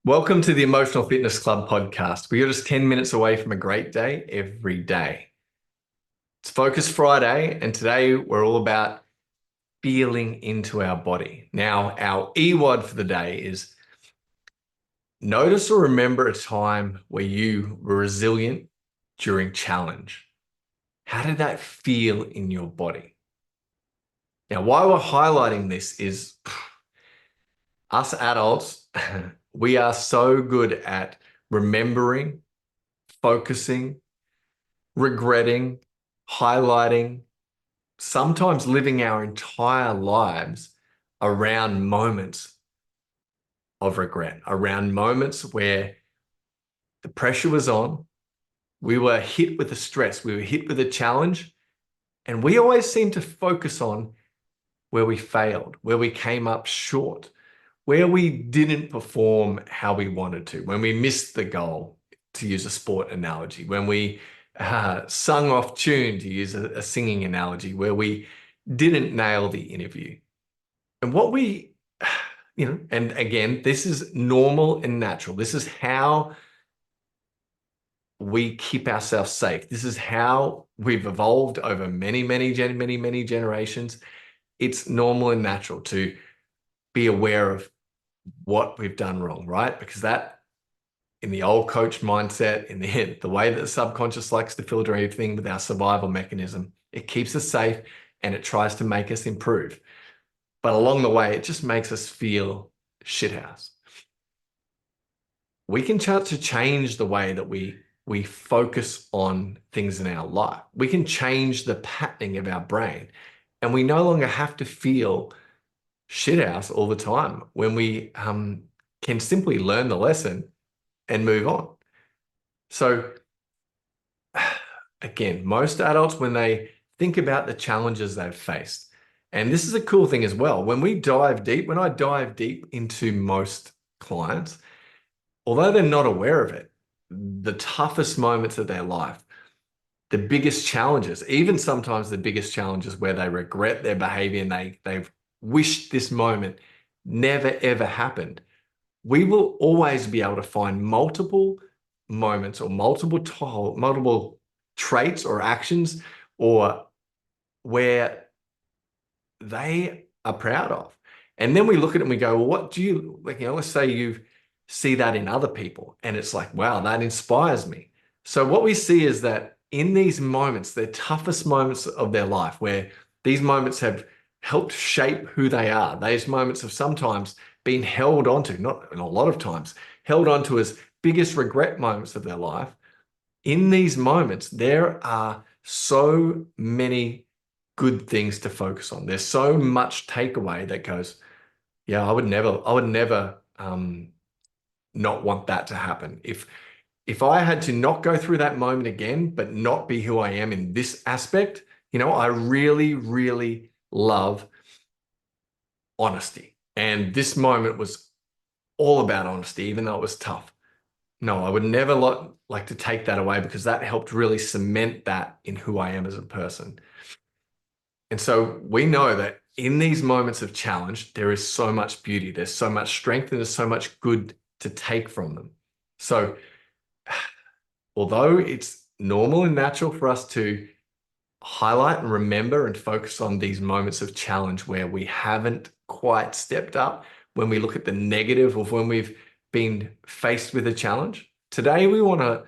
Welcome to the Emotional Fitness Club podcast. We are just 10 minutes away from a great day every day. It's Focus Friday, and today we're all about feeling into our body. Now, our E-WOD for the day is notice or remember a time where you were resilient during challenge. How did that feel in your body? Now, why we're highlighting this is us adults, we are so good at remembering, focusing, regretting, highlighting, sometimes living our entire lives around moments of regret, around moments where the pressure was on, we were hit with a stress, we were hit with a challenge, and we always seem to focus on where we failed, where we came up short, where we didn't perform how we wanted to, when we missed the goal, to use a sport analogy, when we sung off tune, to use a singing analogy, where we didn't nail the interview. And what we, and again, this is normal and natural. This is how we keep ourselves safe. This is how we've evolved over many generations. It's normal and natural to be aware of what we've done wrong, right? Because that, in the old coach mindset, in the way that the subconscious likes to filter everything with our survival mechanism, it keeps us safe and it tries to make us improve. But along the way, it just makes us feel shithouse. We can start to change the way that we focus on things in our life. We can change the patterning of our brain, and we no longer have to feel shithouse all the time when we can simply learn the lesson and move on. So again, most adults, when they think about the challenges they've faced, and this is a cool thing as well, when I dive deep into most clients, although they're not aware of it, the toughest moments of their life, the biggest challenges, even sometimes the biggest challenges where they regret their behavior and they've wished this moment never ever happened, we will always be able to find multiple moments or multiple traits or actions or where they are proud of. And then we look at it and we go, well, what do you, let's say you see that in other people and it's like, wow, that inspires me. So what we see is that in these moments, the toughest moments of their life, where these moments have helped shape who they are, these moments have sometimes been held onto, not a lot of times, held onto as biggest regret moments of their life. In these moments, there are so many good things to focus on. There's so much takeaway that goes, yeah, I would never not want that to happen. If I had to not go through that moment again, but not be who I am in this aspect, I really, really love honesty. And this moment was all about honesty, even though it was tough. No, I would never like to take that away because that helped really cement that in who I am as a person. And so we know that in these moments of challenge, there is so much beauty, there's so much strength, and there's so much good to take from them. So although it's normal and natural for us to highlight and remember and focus on these moments of challenge where we haven't quite stepped up, when we look at the negative of when we've been faced with a challenge, today we want to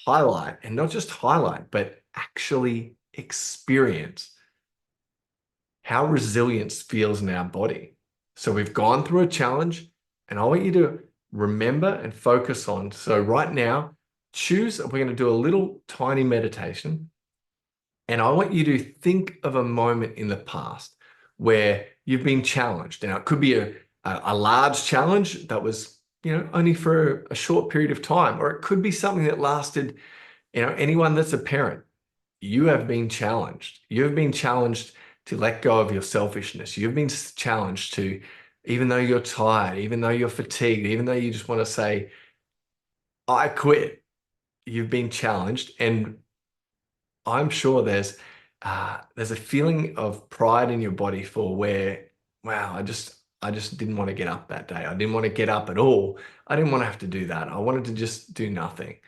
highlight, and not just highlight, but actually experience how resilience feels in our body. So we've gone through a challenge, and I want you to remember and focus on. So right now, we're going to do a little tiny meditation. And I want you to think of a moment in the past where you've been challenged. Now, it could be a large challenge that was, only for a short period of time, or it could be something that lasted, anyone that's a parent, you have been challenged. You have been challenged to let go of your selfishness. You've been challenged to, even though you're tired, even though you're fatigued, even though you just want to say, I quit, you've been challenged. And I'm sure there's a feeling of pride in your body for where, wow, I just didn't want to get up that day. I didn't want to get up at all. I didn't want to have to do that. I wanted to just do nothing.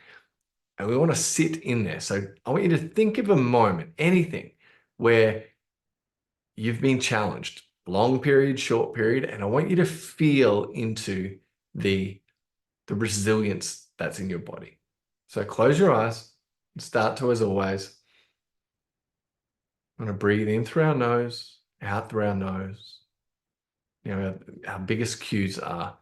And we want to sit in there. So I want you to think of a moment, anything where you've been challenged, long period, short period, and I want you to feel into the resilience that's in your body. So close your eyes and start to, as always, I'm going to breathe in through our nose, out through our nose. Our biggest cues are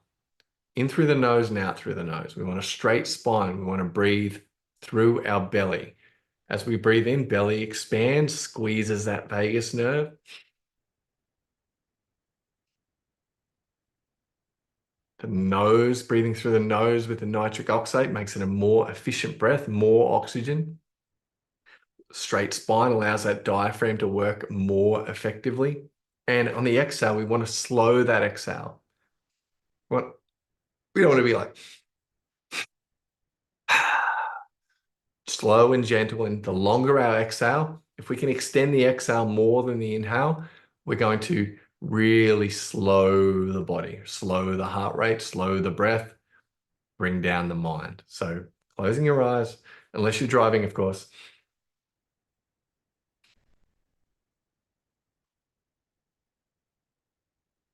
in through the nose and out through the nose. We want a straight spine. We want to breathe through our belly. As we breathe in, belly expands, squeezes that vagus nerve. The nose, breathing through the nose with the nitric oxide makes it a more efficient breath, more oxygen. Straight spine allows that diaphragm to work more effectively. And on the exhale, we want to slow that exhale. We don't want to be like slow and gentle. And the longer our exhale, if we can extend the exhale more than the inhale, we're going to really slow the body, slow the heart rate, slow the breath, bring down the mind. So closing your eyes, unless you're driving, of course.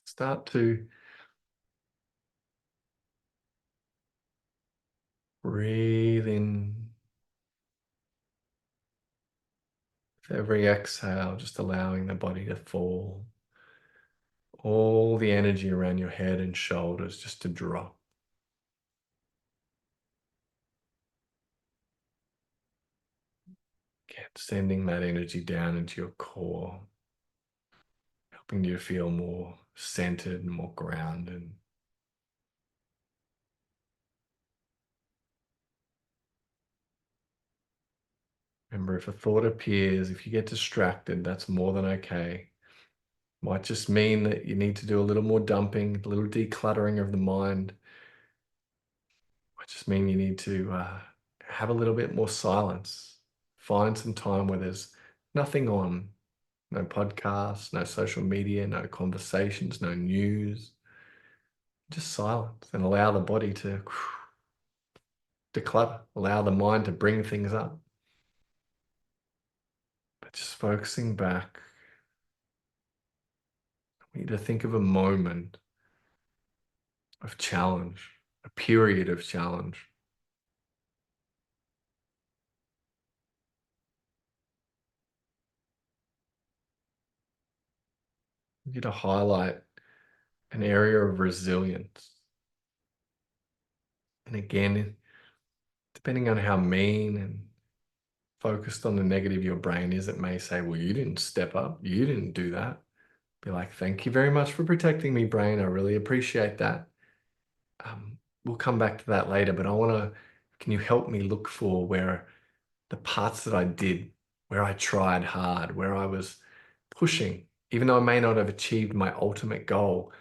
Start to breathe in. With every exhale, just allowing the body to fall. All the energy around your head and shoulders just to drop. Sending that energy down into your core, helping you feel more centered and more grounded. Remember, if a thought appears, if you get distracted, that's more than okay. Might just mean that you need to do a little more dumping, a little decluttering of the mind. Might just mean you need to have a little bit more silence. Find some time where there's nothing on, no podcasts, no social media, no conversations, no news, just silence, and allow the body to declutter, allow the mind to bring things up. But just focusing back, I want you to think of a moment of challenge, a period of challenge. I want you to highlight an area of resilience. And again, depending on how mean and focused on the negative your brain is, it may say, well, you didn't step up. You didn't do that. Be like, thank you very much for protecting me, brain. I really appreciate that. We'll come back to that later, but can you help me look for where the parts that I did, where I tried hard, where I was pushing, even though I may not have achieved my ultimate goal,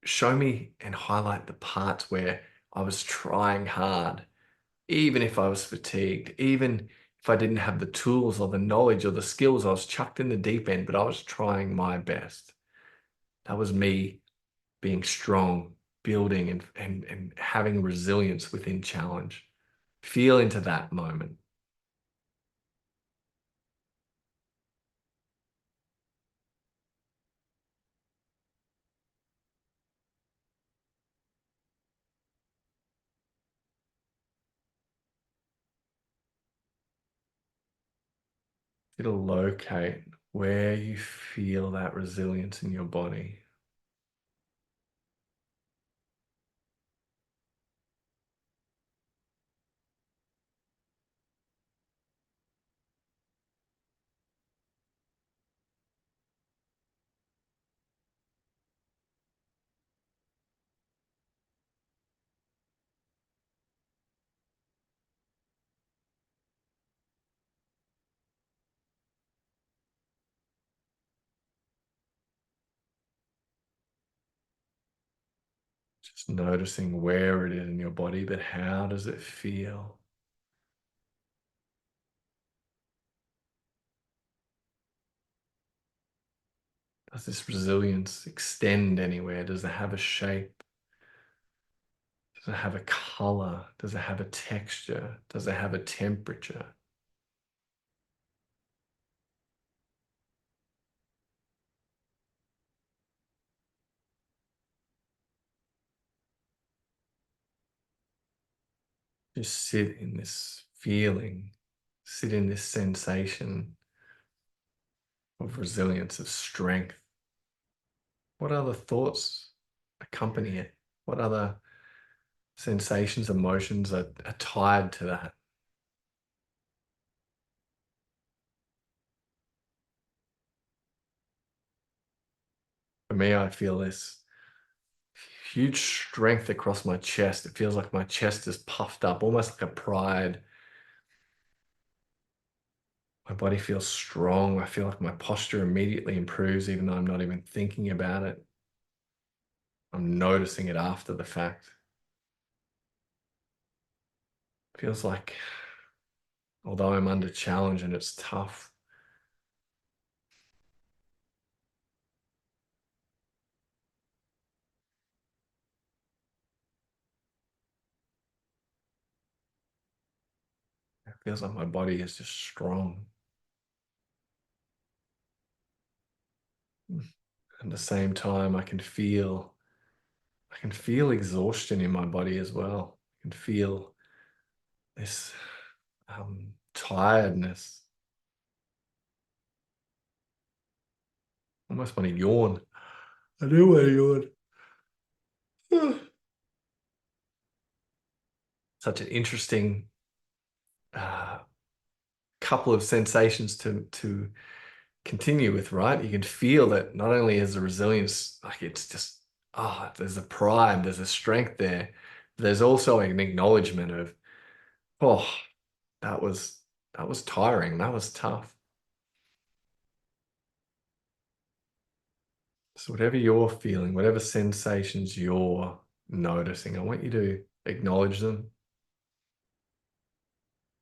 show me and highlight the parts where I was trying hard, even if I was fatigued, even if I didn't have the tools or the knowledge or the skills, I was chucked in the deep end, but I was trying my best. That was me being strong, building and having resilience within challenge. Feel into that moment. It'll locate where you feel that resilience in your body. Just noticing where it is in your body, but how does it feel? Does this resilience extend anywhere? Does it have a shape? Does it have a color? Does it have a texture? Does it have a temperature? Just sit in this feeling, sit in this sensation of resilience, of strength. What other thoughts accompany it? What other sensations, emotions are tied to that? For me, I feel this huge strength across my chest. It feels like my chest is puffed up, almost like a pride. My body feels strong. I feel like my posture immediately improves, even though I'm not even thinking about it. I'm noticing it after the fact. Feels like, although I'm under challenge and it's tough, it feels like my body is just strong. At the same time, I can feel exhaustion in my body as well. I can feel this tiredness. Almost want to yawn. I do want to yawn. Such an interesting uh, couple of sensations to continue with, right? You can feel that not only is the resilience, like it's just, there's a pride, there's a strength there. There's also an acknowledgement of, oh, that was that was tiring, that was tough. So whatever you're feeling, whatever sensations you're noticing, I want you to acknowledge them.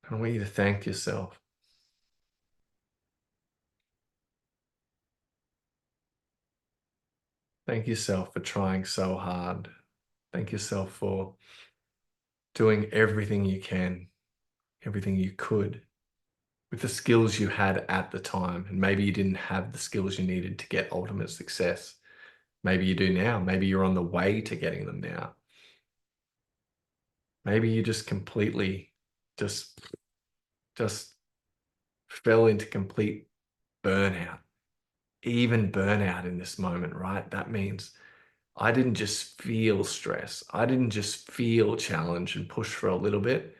I want you to thank yourself. Thank yourself for trying so hard. Thank yourself for doing everything you can, everything you could with the skills you had at the time. And maybe you didn't have the skills you needed to get ultimate success. Maybe you do now. Maybe you're on the way to getting them now. Maybe you just completely just just fell into complete burnout. Even burnout in this moment, right? That means I didn't just feel stress. I didn't just feel challenge and push for a little bit.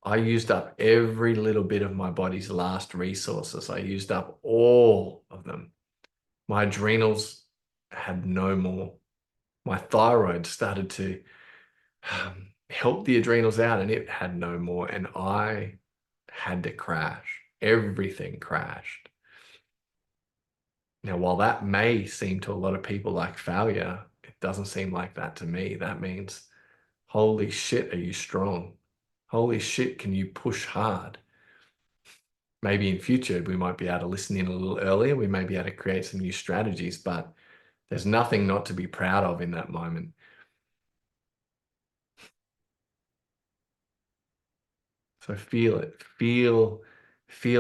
I used up every little bit of my body's last resources. I used up all of them. My adrenals had no more. My thyroid started to help the adrenals out and it had no more. And I had to crash. Everything crashed. Now, while that may seem to a lot of people like failure, it doesn't seem like that to me. That means, holy shit, are you strong? Holy shit, can you push hard? Maybe in future we might be able to listen in a little earlier. We may be able to create some new strategies, but there's nothing not to be proud of in that moment. So feel it, feel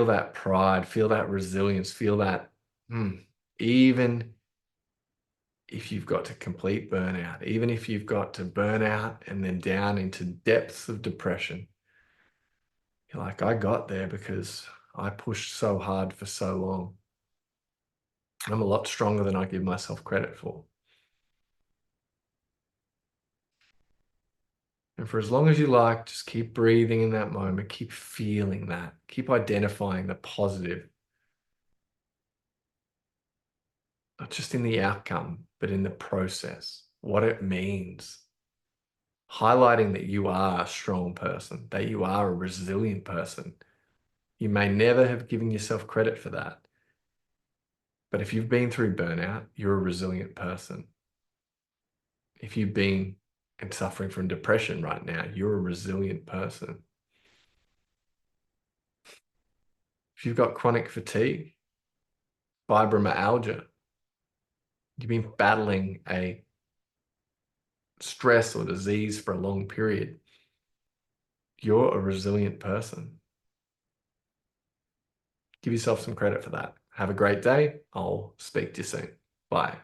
that pride, feel that resilience, feel that, even if you've got to complete burnout, even if you've got to burn out and then down into depths of depression, you're like, I got there because I pushed so hard for so long. I'm a lot stronger than I give myself credit for. And for as long as you like, just keep breathing in that moment, keep feeling that, keep identifying the positive, not just in the outcome, but in the process, what it means. Highlighting that you are a strong person, that you are a resilient person. You may never have given yourself credit for that. But if you've been through burnout, you're a resilient person. If you've been and suffering from depression right now, you're a resilient person. If you've got chronic fatigue, fibromyalgia, You've been battling a stress or disease for a long period. You're a resilient person. Give yourself some credit for that. Have a great day. I'll speak to you soon. Bye.